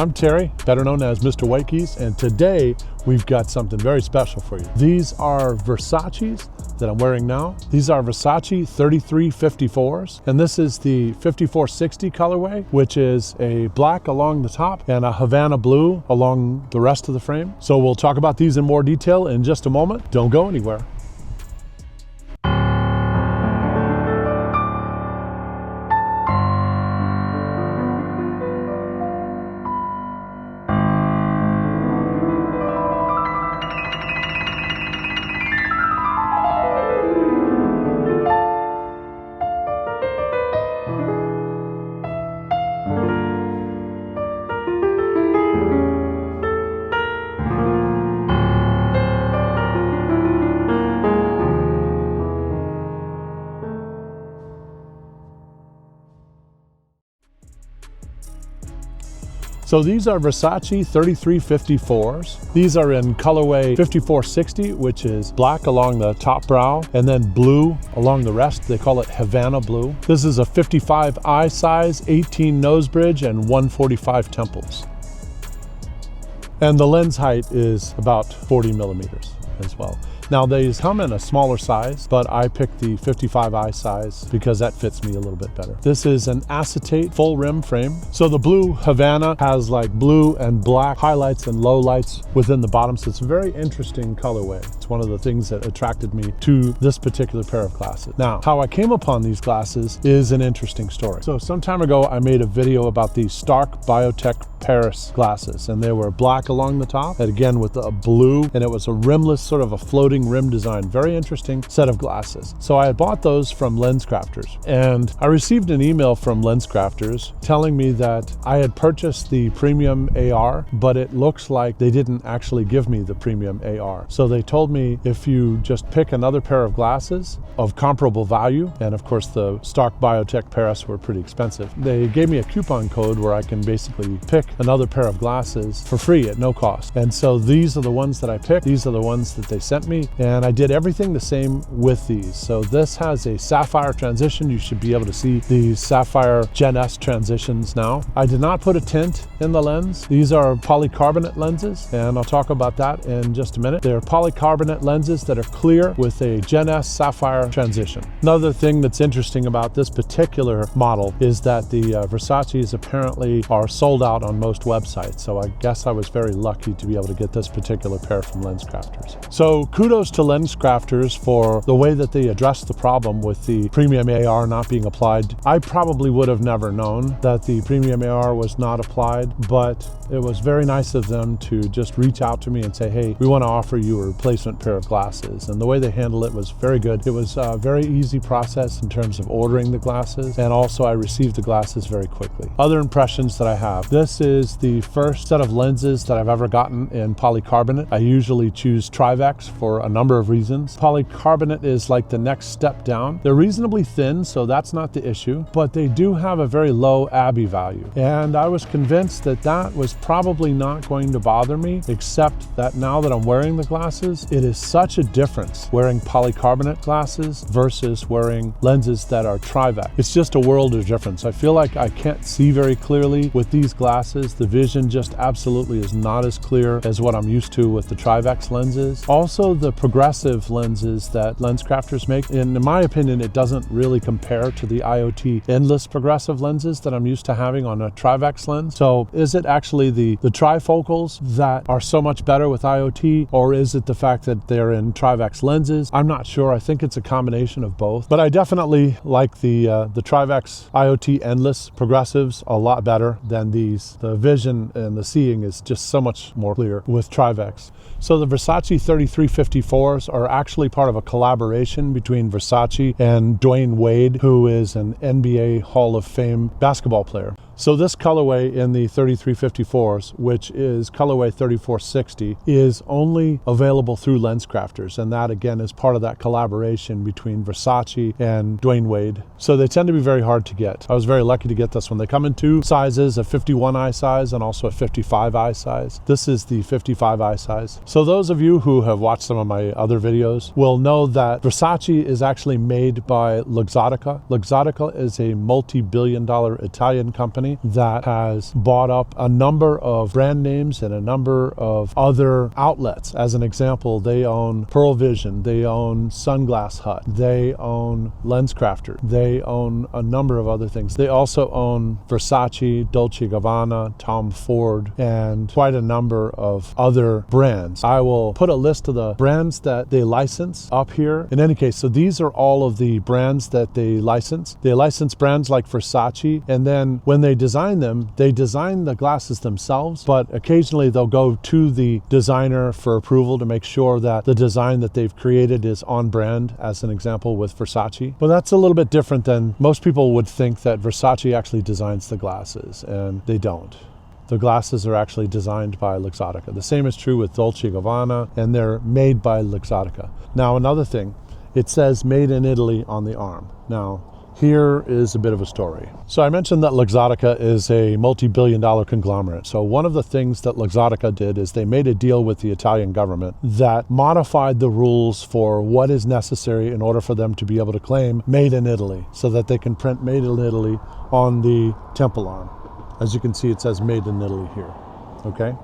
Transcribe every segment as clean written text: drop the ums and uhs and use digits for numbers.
I'm Terry, better known as Mr. Whitekeys, and today we've got something very special for you. These are Versaces that I'm wearing now. These are Versace 3354s, and this is the 5460 colorway, which is a black along the top and a Havana blue along the rest of the frame. So we'll talk about these in more detail in just a moment. Don't go anywhere. So these are Versace 3354s. These are in colorway 5460, which is black along the top brow and then blue along the rest. They call it Havana blue. This is a 55 eye size, 18 nose bridge, and 145 temples. And the lens height is about 40 millimeters as well. Now these come in a smaller size, but I picked the 55 eye size because that fits me a little bit better. This is an acetate full rim frame. So the blue Havana has like blue and black highlights and lowlights within the bottom. So it's a very interesting colorway. It's one of the things that attracted me to this particular pair of glasses. Now, how I came upon these glasses is an interesting story. So some time ago, I made a video about the Stark Biotech Paris glasses, and they were black along the top and again with a blue, and it was a rimless, sort of a floating rim design. Very interesting set of glasses. So I had bought those from Lenscrafters, and I received an email from Lenscrafters telling me that I had purchased the premium AR, but it looks like they didn't actually give me the premium AR. So they told me if you just pick another pair of glasses of comparable value, and of course the Stark Biotech Paris were pretty expensive, they gave me a coupon code where I can basically pick another pair of glasses for free at no cost. And so these are the ones that I picked. These are the ones that they sent me, and I did everything the same with these. So this has a sapphire transition. You should be able to see the sapphire Gen S transitions now. I did not put a tint in the lens. These are polycarbonate lenses, and I'll talk about that in just a minute. They're polycarbonate lenses that are clear with a Gen S sapphire transition. Another thing that's interesting about this particular model is that the Versaces apparently are sold out on most websites. So I guess I was very lucky to be able to get this particular pair from Lenscrafters. So kudos to Lenscrafters for the way that they addressed the problem with the premium AR not being applied. I probably would have never known that the premium AR was not applied, but it was very nice of them to just reach out to me and say, hey, we want to offer you a replacement pair of glasses. And the way they handled it was very good. It was a very easy process in terms of ordering the glasses, and also I received the glasses very quickly. Other impressions that I have. This is the first set of lenses that I've ever gotten in polycarbonate. I usually choose Trivex for a number of reasons. Polycarbonate is like the next step down. They're reasonably thin, so that's not the issue, but they do have a very low ABI value. And I was convinced that that was probably not going to bother me, except that now that I'm wearing the glasses, it is such a difference wearing polycarbonate glasses versus wearing lenses that are Trivex. It's just a world of difference. I feel like I can't see very clearly with these glasses. The vision just absolutely is not as clear as what I'm used to with the Trivex lenses. Also, the progressive lenses that Lenscrafters make, in my opinion, it doesn't really compare to the IoT endless progressive lenses that I'm used to having on a Trivex lens. So is it actually the trifocals that are so much better with IoT, or is it the fact that they're in Trivex lenses? I'm not sure. I think it's a combination of both, but I definitely like the Trivex IoT endless progressives a lot better than these. The vision and the seeing is just so much more clear with Trivex. So the Versace 3354s are actually part of a collaboration between Versace and Dwayne Wade, who is an NBA Hall of Fame basketball player. So this colorway in the 3354s, which is colorway 3460, is only available through Lenscrafters, and that again is part of that collaboration between Versace and Dwayne Wade. So they tend to be very hard to get. I was very lucky to get this one. They come in two sizes, a 51 eye size and also a 55 eye size. This is the 55 eye size. So those of you who have watched some of my other videos will know that Versace is actually made by Luxottica. Luxottica is a multi-billion-dollar Italian company company that has bought up a number of brand names and a number of other outlets. As an example, they own Pearl Vision, they own Sunglass Hut, they own Lenscrafters, they own a number of other things. They also own Versace, Dolce & Gabbana, Tom Ford, and quite a number of other brands. I will put a list of the brands that they license up here. In any case, so these are all of the brands that they license. They license brands like Versace, and then when they design them, they design the glasses themselves, but occasionally they'll go to the designer for approval to make sure that the design that they've created is on brand, as an example with Versace. But that's a little bit different than most people would think, that Versace actually designs the glasses, and they don't. The glasses are actually designed by Luxottica. The same is true with Dolce & Gabbana, and they're made by Luxottica. Now, another thing, it says made in Italy on the arm. Now, here is a bit of a story. So I mentioned that Luxottica is a multi-billion-dollar conglomerate. So one of the things that Luxottica did is they made a deal with the Italian government that modified the rules for what is necessary in order for them to be able to claim made in Italy, so that they can print made in Italy on the temple arm. As you can see, it says made in Italy here, okay?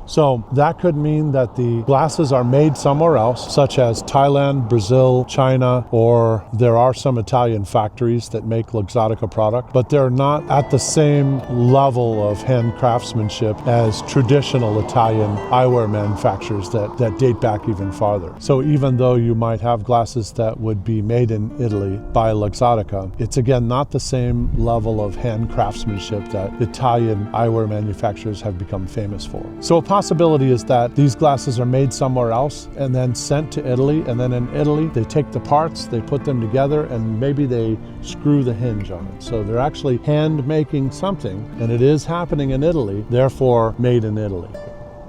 So that could mean that the glasses are made somewhere else, such as Thailand, Brazil, China, or there are some Italian factories that make Luxottica product, but they're not at the same level of hand craftsmanship as traditional Italian eyewear manufacturers that date back even farther. So even though you might have glasses that would be made in Italy by Luxottica, it's again not the same level of hand craftsmanship that Italian eyewear manufacturers have become famous for. So a possibility is that these glasses are made somewhere else and then sent to Italy, and then in Italy they take the parts, they put them together, and maybe they screw the hinge on it. So they're actually hand making something, and it is happening in Italy, therefore made in Italy.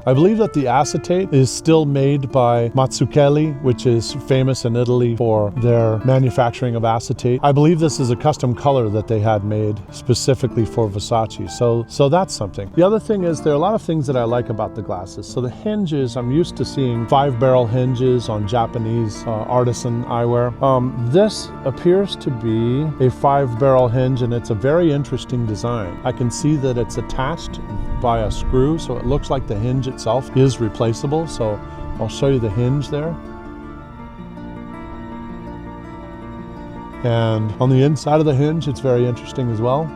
I believe that the acetate is still made by Mazzucchelli, which is famous in Italy for their manufacturing of acetate. I believe this is a custom color that they had made specifically for Versace. So that's something. The other thing is there are a lot of things that I like about the glasses. So the hinges, I'm used to seeing 5-barrel hinges on Japanese artisan eyewear. This appears to be a 5-barrel hinge, and it's a very interesting design. I can see that it's attached by a screw, so it looks like the hinge itself is replaceable. So I'll show you the hinge there. And on the inside of the hinge, it's very interesting as well.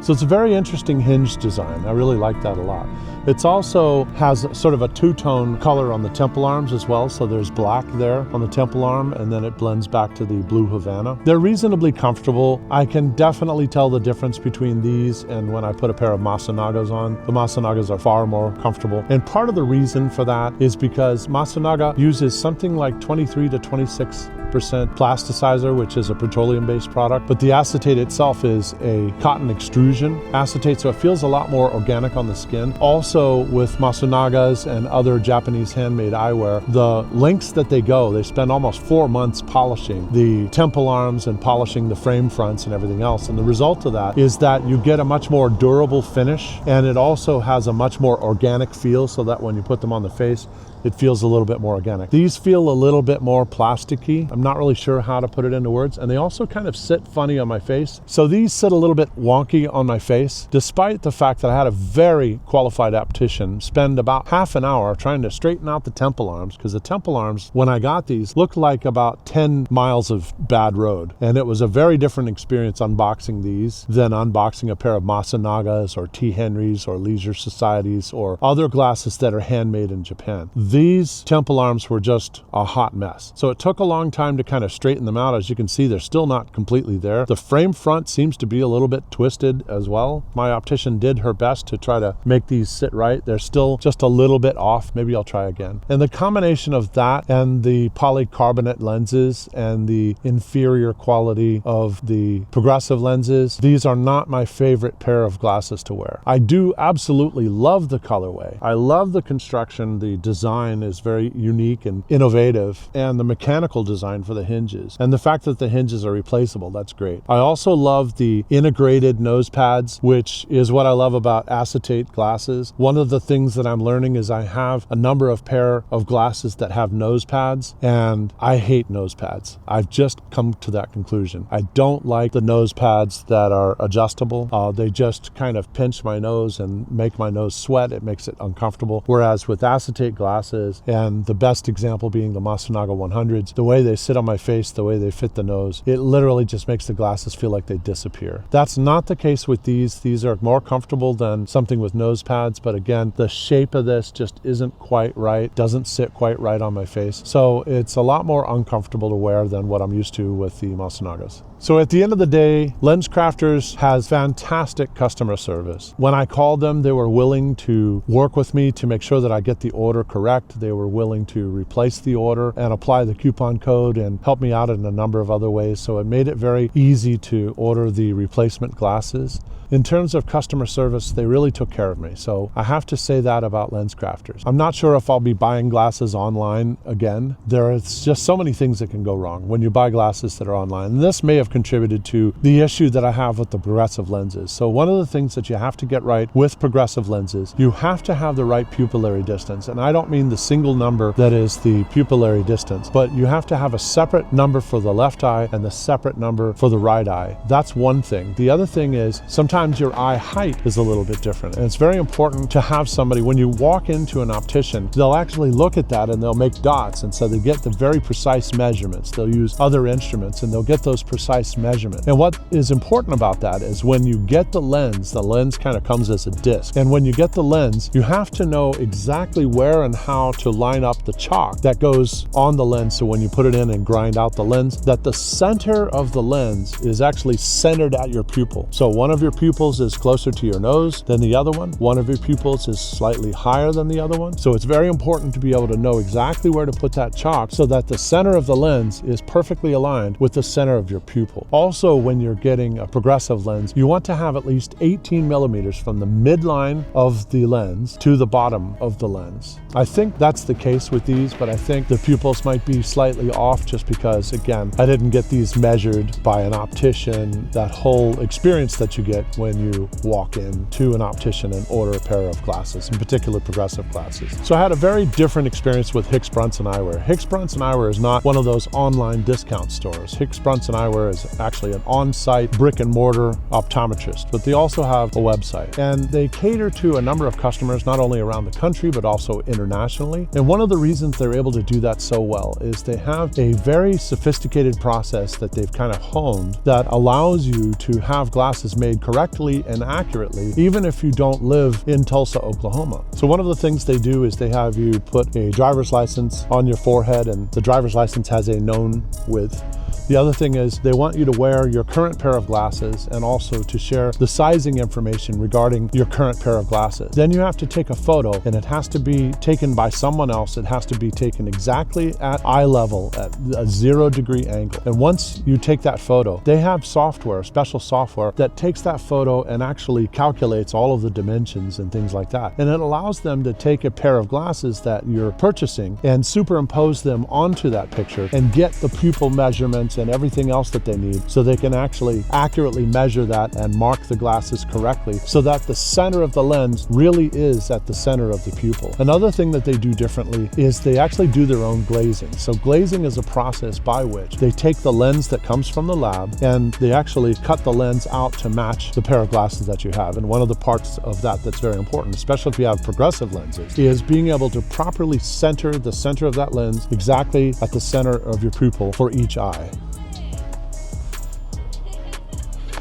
So it's a very interesting hinge design. I really like that a lot. It also has sort of a two-tone color on the temple arms as well. So there's black there on the temple arm, and then it blends back to the blue Havana. They're reasonably comfortable. I can definitely tell the difference between these and when I put a pair of Masunagas on. The Masunagas are far more comfortable. And part of the reason for that is because Masunaga uses something like 23 to 26% plasticizer, which is a petroleum-based product, but the acetate itself is a cotton extrusion acetate, so it feels a lot more organic on the skin. Also, with Masunagas and other Japanese handmade eyewear, the lengths that they go, they spend almost 4 months polishing the temple arms and polishing the frame fronts and everything else, and the result of that is that you get a much more durable finish, and it also has a much more organic feel, so that when you put them on the face, it feels a little bit more organic. These feel a little bit more plasticky. I'm not really sure how to put it into words, and they also kind of sit funny on my face. So these sit a little bit wonky on my face, despite the fact that I had a very qualified optician spend about half an hour trying to straighten out the temple arms, because the temple arms, when I got these, looked like about 10 miles of bad road. And it was a very different experience unboxing these than unboxing a pair of Masunagas or T. Henrys or Leisure Societies or other glasses that are handmade in Japan. These temple arms were just a hot mess. So it took a long time to kind of straighten them out. As you can see, they're still not completely there. The frame front seems to be a little bit twisted as well. My optician did her best to try to make these sit right. They're still just a little bit off. Maybe I'll try again. And the combination of that and the polycarbonate lenses and the inferior quality of the progressive lenses, these are not my favorite pair of glasses to wear. I do absolutely love the colorway. I love the construction, the design design is very unique and innovative, and the mechanical design for the hinges. And the fact that the hinges are replaceable, that's great. I also love the integrated nose pads, which is what I love about acetate glasses. One of the things that I'm learning is I have a number of pair of glasses that have nose pads, and I hate nose pads. I've just come to that conclusion. I don't like the nose pads that are adjustable. They just kind of pinch my nose and make my nose sweat. It makes it uncomfortable. Whereas with acetate glasses, and the best example being the Masunaga 100s, the way they sit on my face, the way they fit the nose, it literally just makes the glasses feel like they disappear. That's not the case with these. These are more comfortable than something with nose pads, but again, the shape of this just isn't quite right, doesn't sit quite right on my face. So it's a lot more uncomfortable to wear than what I'm used to with the Masunagas. So at the end of the day, Lenscrafters has fantastic customer service. When I called them, they were willing to work with me to make sure that I get the order correct. They were willing to replace the order and apply the coupon code and help me out in a number of other ways. So it made it very easy to order the replacement glasses. In terms of customer service, they really took care of me. So I have to say that about Lenscrafters. I'm not sure if I'll be buying glasses online again. There's just so many things that can go wrong when you buy glasses that are online. And this may have contributed to the issue that I have with the progressive lenses. So one of the things that you have to get right with progressive lenses, you have to have the right pupillary distance. And I don't mean the single number that is the pupillary distance, but you have to have a separate number for the left eye and the separate number for the right eye. That's one thing. The other thing is sometimes your eye height is a little bit different. And it's very important to have somebody, when you walk into an optician, they'll actually look at that and they'll make dots. And so they get the very precise measurements. They'll use other instruments and they'll get those precise measurements. And what is important about that is when you get the lens kind of comes as a disc. And when you get the lens, you have to know exactly where and how to line up the chalk that goes on the lens. So when you put it in and grind out the lens, that the center of the lens is actually centered at your pupil. So one of your pupils is closer to your nose than the other one. One of your pupils is slightly higher than the other one. So it's very important to be able to know exactly where to put that chalk so that the center of the lens is perfectly aligned with the center of your pupil. Also, when you're getting a progressive lens, you want to have at least 18 millimeters from the midline of the lens to the bottom of the lens. I think that's the case with these, but I think the pupils might be slightly off just because, again, I didn't get these measured by an optician. That whole experience that you get when you walk into an optician and order a pair of glasses, in particular progressive glasses. So I had a very different experience with Hicks Brunson Eyewear. Hicks Brunson Eyewear is not one of those online discount stores. Hicks Brunson Eyewear is actually an on-site brick and mortar optometrist, but they also have a website. And they cater to a number of customers, not only around the country, but also internationally. And one of the reasons they're able to do that so well is they have a very sophisticated process that they've kind of honed that allows you to have glasses made correctly and accurately, even if you don't live in Tulsa, Oklahoma. So one of the things they do is they have you put a driver's license on your forehead, and the driver's license has a known width. The other thing is they want you to wear your current pair of glasses and also to share the sizing information regarding your current pair of glasses. Then you have to take a photo, and it has to be taken by someone else. It has to be taken exactly at eye level at a 0-degree angle. And once you take that photo, they have software, special software that takes that photo and actually calculates all of the dimensions and things like that. And it allows them to take a pair of glasses that you're purchasing and superimpose them onto that picture and get the pupil measurements and everything else that they need, so they can actually accurately measure that and mark the glasses correctly so that the center of the lens really is at the center of the pupil. Another thing that they do differently is they actually do their own glazing. So glazing is a process by which they take the lens that comes from the lab and they actually cut the lens out to match the pair of glasses that you have. And one of the parts of that that's very important, especially if you have progressive lenses, is being able to properly center the center of that lens exactly at the center of your pupil for each eye.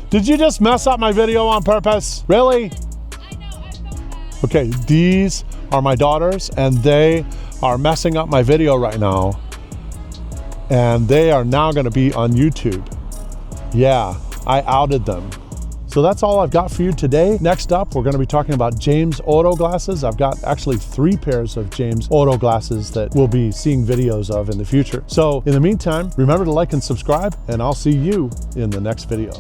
Did you just mess up my video on purpose? Really? I know, I felt bad. Okay, these are my daughters and they are messing up my video right now. And they are now gonna be on YouTube. Yeah, I outed them. So that's all I've got for you today. Next up, we're gonna be talking about James Auto glasses. I've got actually 3 pairs of James Auto glasses that we'll be seeing videos of in the future. So in the meantime, remember to like and subscribe, and I'll see you in the next video.